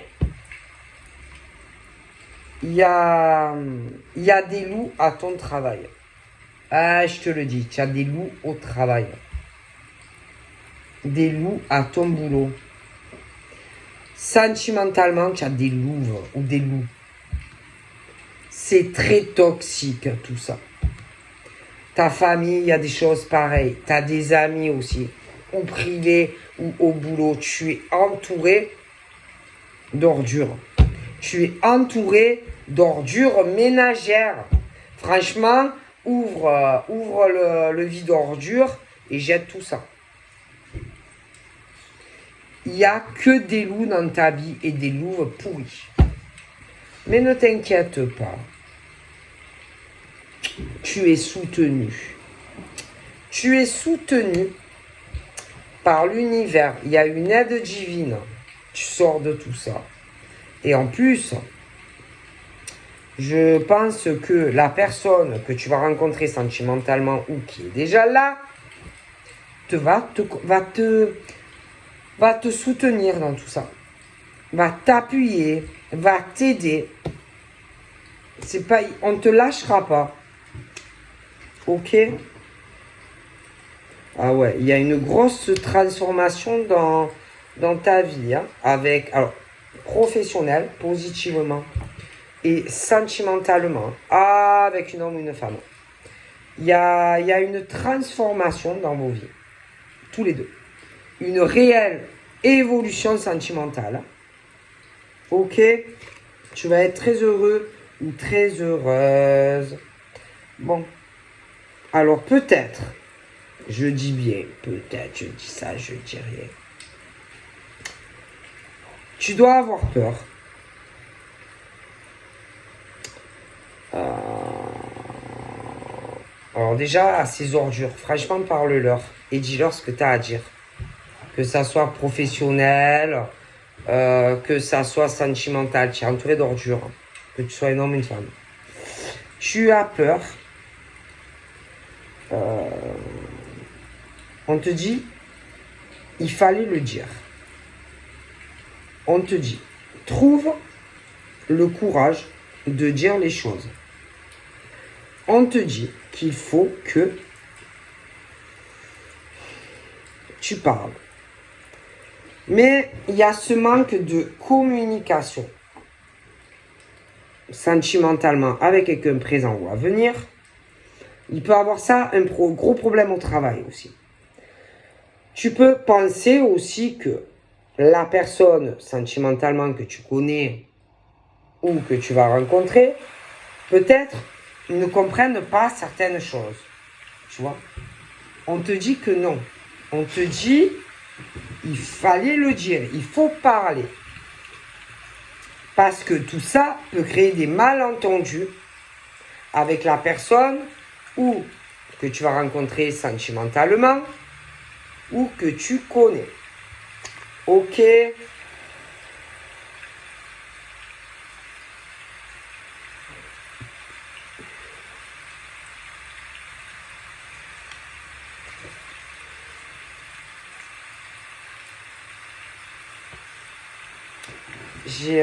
il y a des loups à ton travail. Ah, je te le dis, tu as des loups au travail. Des loups à ton boulot. Sentimentalement, tu as des louves ou des loups. C'est très toxique tout ça. Ta famille, il y a des choses pareilles. Tu as des amis aussi, au privé ou au boulot. Tu es entouré d'ordures. Tu es entouré d'ordures ménagères. Franchement, ouvre le vide ordures et jette tout ça. Il n'y a que des loups dans ta vie et des louves pourris. Mais ne t'inquiète pas. Tu es soutenu. Tu es soutenu par l'univers. Il y a une aide divine. Tu sors de tout ça. Et en plus, je pense que la personne que tu vas rencontrer sentimentalement ou qui est déjà là, va te soutenir dans tout ça. Va t'appuyer, va t'aider. C'est pas, on ne te lâchera pas. Ok? Ah ouais, il y a une grosse transformation dans ta vie, hein, alors, professionnelle, positivement, et sentimentalement, avec une homme ou une femme. Il y a une transformation dans vos vies, tous les deux. Une réelle évolution sentimentale. Ok? Tu vas être très heureux ou très heureuse. Bon. Alors peut-être, je dis bien, peut-être, je dis ça, je dis rien. Tu dois avoir peur. Alors déjà, à ces ordures, franchement, parle-leur et dis-leur ce que tu as à dire. Que ça soit professionnel, que ça soit sentimental, tu es entouré d'ordures. Que tu sois un homme ou une femme. Tu as peur. On te dit, il fallait le dire. On te dit, trouve le courage de dire les choses. On te dit qu'il faut que tu parles. Mais il y a ce manque de communication sentimentalement avec quelqu'un présent ou à venir. Il peut avoir ça un gros problème au travail aussi. Tu peux penser aussi que la personne sentimentalement que tu connais ou que tu vas rencontrer, peut-être ne comprennent pas certaines choses. Tu vois? On te dit que non. On te dit, il fallait le dire, il faut parler. Parce que tout ça peut créer des malentendus avec la personne ou que tu vas rencontrer sentimentalement ou que tu connais. Ok? Il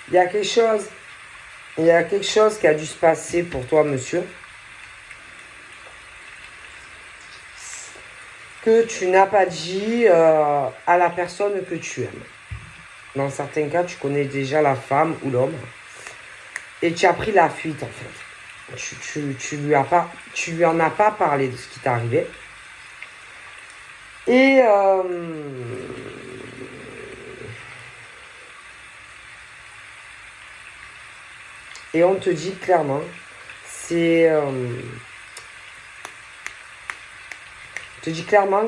y a quelque chose qui a dû se passer pour toi, monsieur, que tu n'as pas dit à la personne que tu aimes. Dans certains cas, tu connais déjà la femme ou l'homme et tu as pris la fuite en fait. Tu lui en as pas parlé de ce qui t'est arrivé. Et on te dit clairement,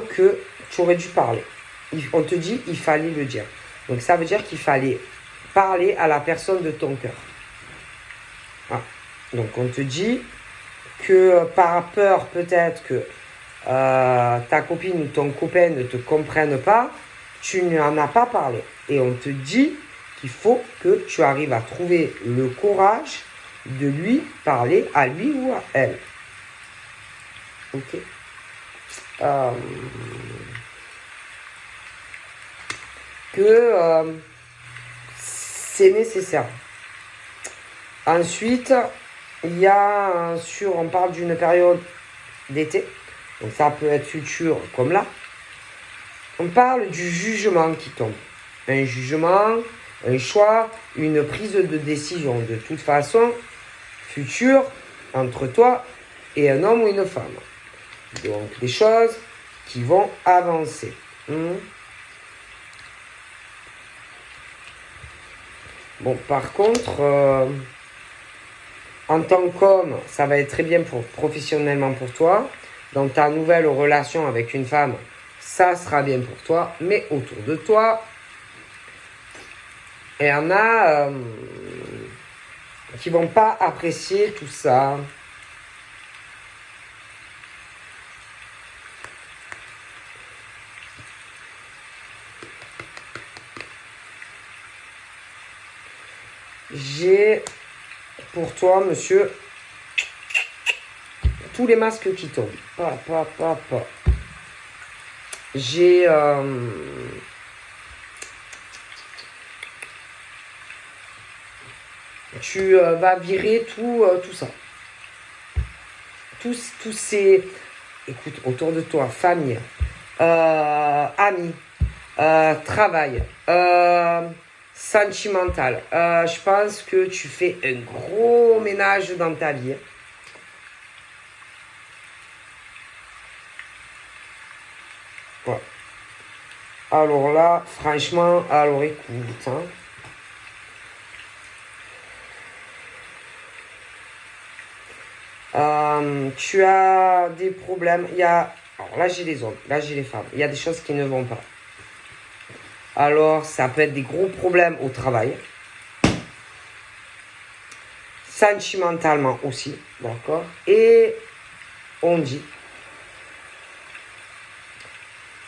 que tu aurais dû parler. On te dit il fallait le dire. Donc ça veut dire qu'il fallait parler à la personne de ton cœur. Ah. Donc on te dit que par peur peut-être que ta copine ou ton copain ne te comprenne pas, tu n'en as pas parlé. Et on te dit qu'il faut que tu arrives à trouver le courage de lui parler à lui ou à elle. Ok. c'est nécessaire. Ensuite, il y a on parle d'une période d'été, donc ça peut être futur comme là. On parle du jugement qui tombe. Un jugement, un choix, une prise de décision de toute façon future entre toi et un homme ou une femme. Donc des choses qui vont avancer. Bon, par contre, en tant qu'homme, ça va être très bien professionnellement pour toi. Dans ta nouvelle relation avec une femme, ça sera bien pour toi. Mais autour de toi, il y en a qui vont pas apprécier tout ça. J'ai pour toi, monsieur, tous les masques qui tombent. J'ai tu vas virer tout ça. Tous ces... Écoute, autour de toi, famille, amis, travail, sentimental. Je pense que tu fais un gros ménage dans ta vie. Ouais. Alors là, franchement, alors écoute, hein. Tu as des problèmes. Alors là, j'ai les hommes, là, j'ai les femmes. Il y a des choses qui ne vont pas. Alors, ça peut être des gros problèmes au travail. Sentimentalement aussi, d'accord? Et on dit,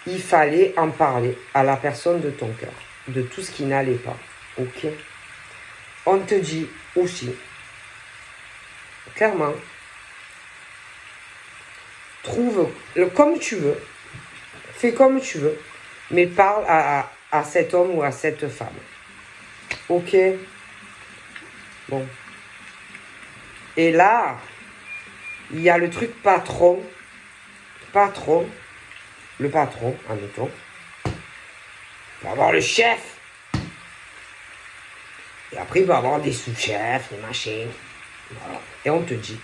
il fallait en parler à la personne de ton cœur, de tout ce qui n'allait pas, ok? On te dit aussi, clairement, trouve comme tu veux, fais comme tu veux, mais parle à cet homme ou à cette femme. Ok? Bon. Et là, il y a le truc patron. Le patron, admettons. Il va avoir le chef. Et après, il va avoir des sous-chefs, des machins. Voilà. Et on te dit,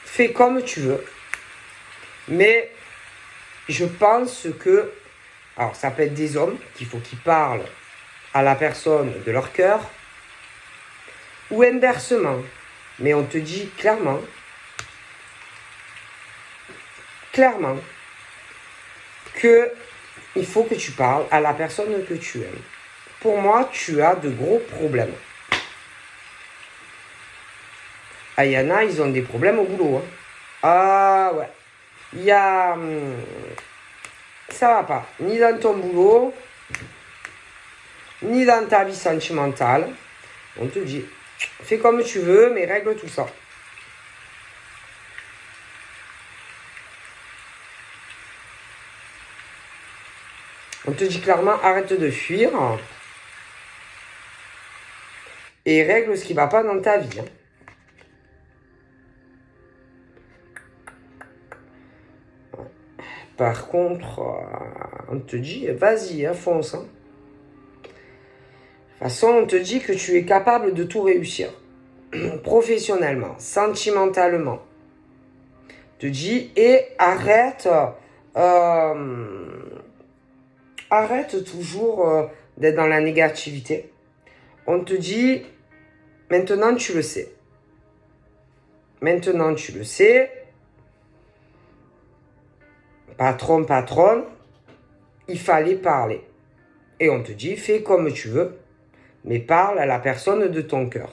fais comme tu veux. Mais je pense que, alors ça peut être des hommes qu'il faut qu'ils parlent à la personne de leur cœur, ou inversement. Mais on te dit clairement, que il faut que tu parles à la personne que tu aimes. Pour moi, tu as de gros problèmes. Ah, il y en a, ils ont des problèmes au boulot. Hein. Ah ouais. Il y a... ça va pas. Ni dans ton boulot, ni dans ta vie sentimentale. On te dit, fais comme tu veux, mais règle tout ça. On te dit clairement, arrête de fuir. Et règle ce qui ne va pas dans ta vie. Hein. Par contre, on te dit, vas-y, fonce. Hein. De toute façon, on te dit que tu es capable de tout réussir. Professionnellement, sentimentalement. On te dit, et arrête toujours d'être dans la négativité. On te dit, maintenant tu le sais. Maintenant tu le sais. Patronne, il fallait parler. Et on te dit, fais comme tu veux, mais parle à la personne de ton cœur.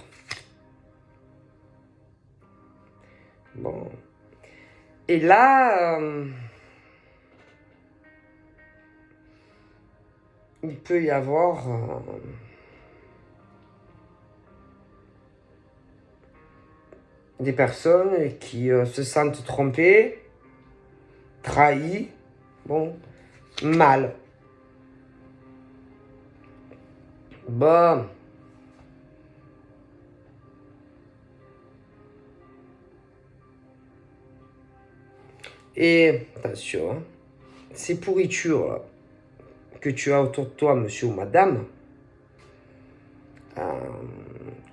Bon. Et là, il peut y avoir des personnes qui se sentent trompées, trahies, bon, mal. Bon. Et attention, hein, ces pourritures là, que tu as autour de toi, monsieur ou madame,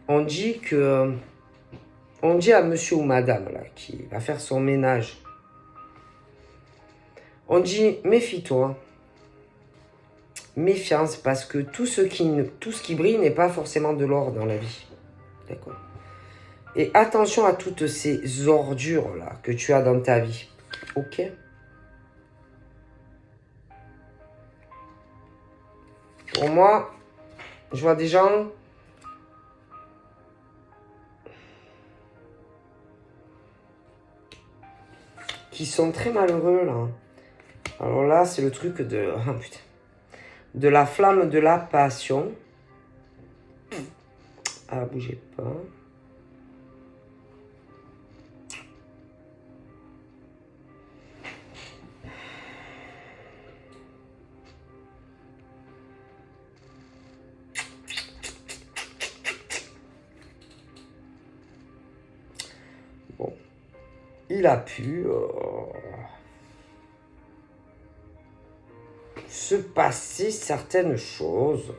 on dit que, on dit à monsieur ou madame là, qui va faire son ménage, on dit méfie-toi, méfiance, parce que tout ce qui brille n'est pas forcément de l'or dans la vie. D'accord. Et attention à toutes ces ordures là que tu as dans ta vie. Ok? Pour moi, je vois des gens qui sont très malheureux là. Alors là, c'est le truc de... Oh, putain. De la flamme de la passion. Ah, bougez pas. Bon. Il a pu se passer certaines choses.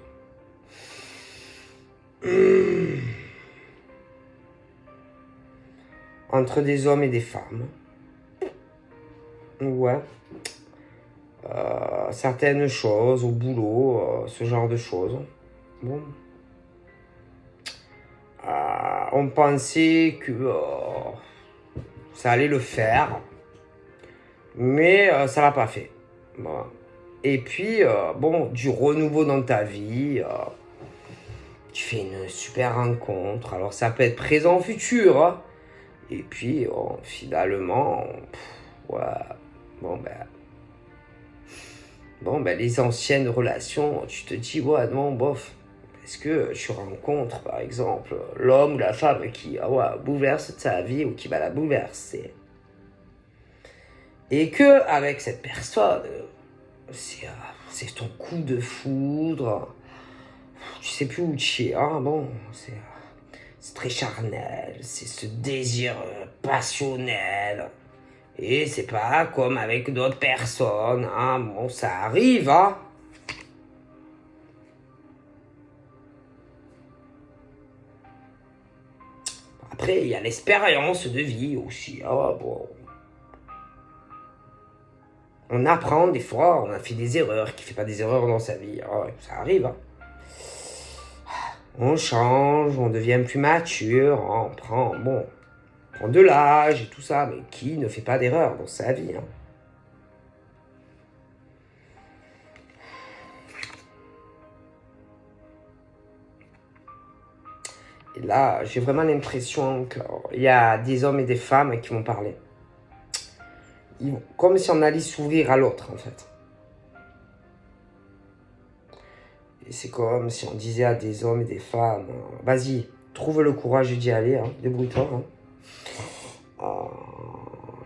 Entre des hommes et des femmes. Ouais. Certaines choses au boulot, ce genre de choses. Bon. On pensait que ça allait le faire, mais ça l'a pas fait. Bon. Et puis, bon, du renouveau dans ta vie, tu fais une super rencontre. Alors, ça peut être présent, futur. Hein. Et puis, finalement, ouais, bon ben, les anciennes relations, tu te dis, ouais, non, bof. Est-ce que tu rencontres, par exemple, l'homme ou la femme qui bouleverse ta vie ou qui va la bouleverser? Et que, avec cette personne, c'est ton coup de foudre. Tu sais plus où tu es. Hein, bon, c'est très charnel. C'est ce désir passionnel. Et c'est pas comme avec d'autres personnes. Hein, bon, ça arrive, hein. Après, il y a l'expérience de vie aussi. Ah, bon. On apprend des fois, on a fait des erreurs, qui fait pas des erreurs dans sa vie. Ah, ça arrive. Hein. On change, on devient plus mature, on prend de l'âge et tout ça, mais qui ne fait pas d'erreur dans sa vie, hein. Et là, j'ai vraiment l'impression qu'il y a des hommes et des femmes qui vont parler. Comme si on allait s'ouvrir à l'autre, en fait. Et c'est comme si on disait à des hommes et des femmes, vas-y, trouve le courage d'y aller, hein, débrouille-toi. Hein.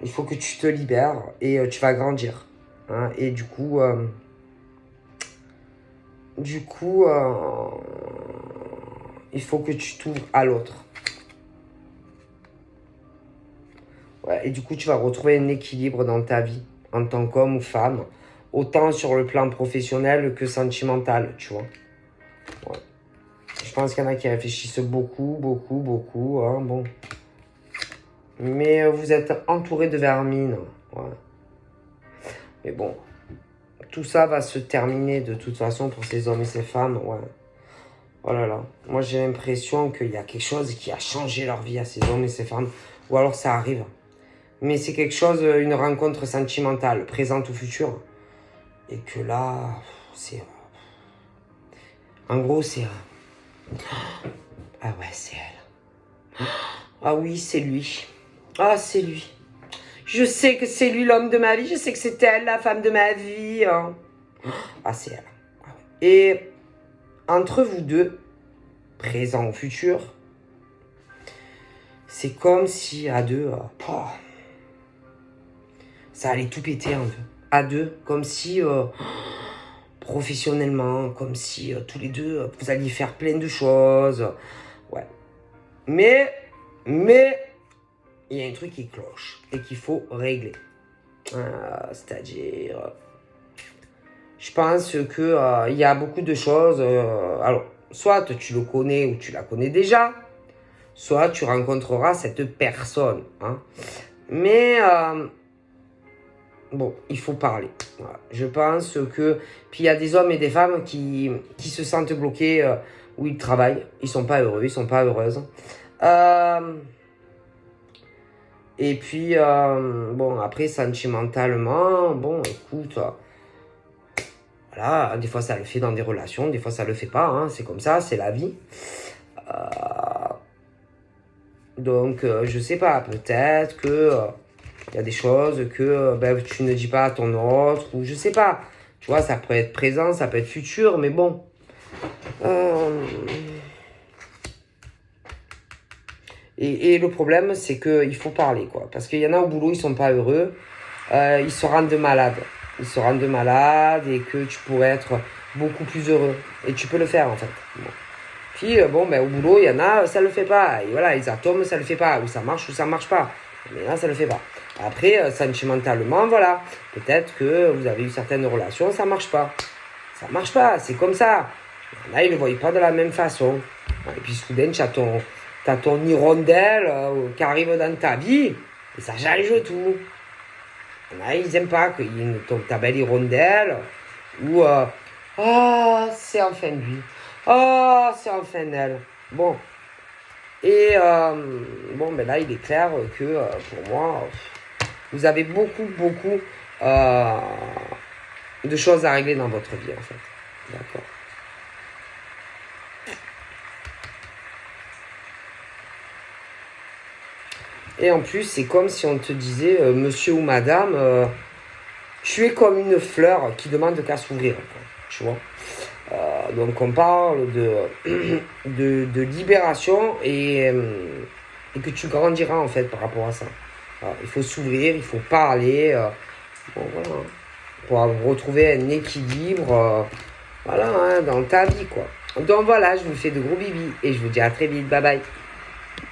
Il faut que tu te libères et tu vas grandir. Hein, et du coup, il faut que tu t'ouvres à l'autre. Ouais, et du coup, tu vas retrouver un équilibre dans ta vie, en tant qu'homme ou femme, autant sur le plan professionnel que sentimental, tu vois. Ouais. Je pense qu'il y en a qui réfléchissent beaucoup, hein, bon. Mais vous êtes entouré de vermine, ouais. Mais bon, tout ça va se terminer de toute façon pour ces hommes et ces femmes, ouais. Oh là là, moi j'ai l'impression qu'il y a quelque chose qui a changé leur vie à ces hommes et ces femmes, ou alors ça arrive. Mais c'est quelque chose, une rencontre sentimentale, présente ou future. Et que là, c'est... En gros, c'est... Ah ouais, c'est elle. Ah oui, c'est lui. Ah, c'est lui. Je sais que c'est lui l'homme de ma vie, je sais que c'est elle la femme de ma vie. Hein. Ah, c'est elle. Ah ouais. Et entre vous deux, présent ou futur, c'est comme si à deux... ça allait tout péter un peu. À deux, comme si professionnellement, comme si tous les deux, vous alliez faire plein de choses. Ouais. Mais, il y a un truc qui cloche et qu'il faut régler. C'est-à-dire, je pense que il y a beaucoup de choses. Alors, soit tu le connais ou tu la connais déjà, soit tu rencontreras cette personne. Hein. Mais bon, il faut parler. Voilà. Je pense que... Puis il y a des hommes et des femmes qui se sentent bloqués où ils travaillent. Ils sont pas heureux, ils sont pas heureuses. Et puis, bon, après, sentimentalement, bon, écoute, voilà, des fois ça le fait dans des relations, des fois ça le fait pas, hein, c'est comme ça, c'est la vie. Donc, je sais pas, peut-être que il y a des choses que ben, tu ne dis pas à ton autre, ou je sais pas. Tu vois, ça peut être présent, ça peut être futur, mais bon. Et le problème, c'est qu'il faut parler, quoi. Parce qu'il y en a au boulot, ils sont pas heureux, ils se rendent malades. Ils se rendent malades et que tu pourrais être beaucoup plus heureux. Et tu peux le faire, en fait. Bon. Puis, bon, ben, au boulot, il y en a, ça le fait pas. Et voilà, les atomes, ça le fait pas. Ou ça marche pas. Mais là, ça le fait pas. Après, sentimentalement, voilà. Peut-être que vous avez eu certaines relations, ça marche pas. Ça marche pas, c'est comme ça. Là, ils ne le voient pas de la même façon. Et puis, soudain, tu as ton hirondelle qui arrive dans ta vie. Et ça change tout. Là, ils n'aiment pas que ta belle hirondelle. Ou, c'est enfin lui. Oh, c'est enfin elle. Bon. Et bon, ben là, il est clair que pour moi, vous avez beaucoup de choses à régler dans votre vie, en fait. D'accord. Et en plus, c'est comme si on te disait, monsieur ou madame, tu es comme une fleur qui demande qu'à s'ouvrir, tu vois. Donc on parle de libération et que tu grandiras en fait par rapport à ça. Alors, il faut s'ouvrir, il faut parler, bon, voilà, pour retrouver un équilibre voilà, hein, dans ta vie quoi. Donc voilà, je vous fais de gros bibis et je vous dis à très vite, bye bye.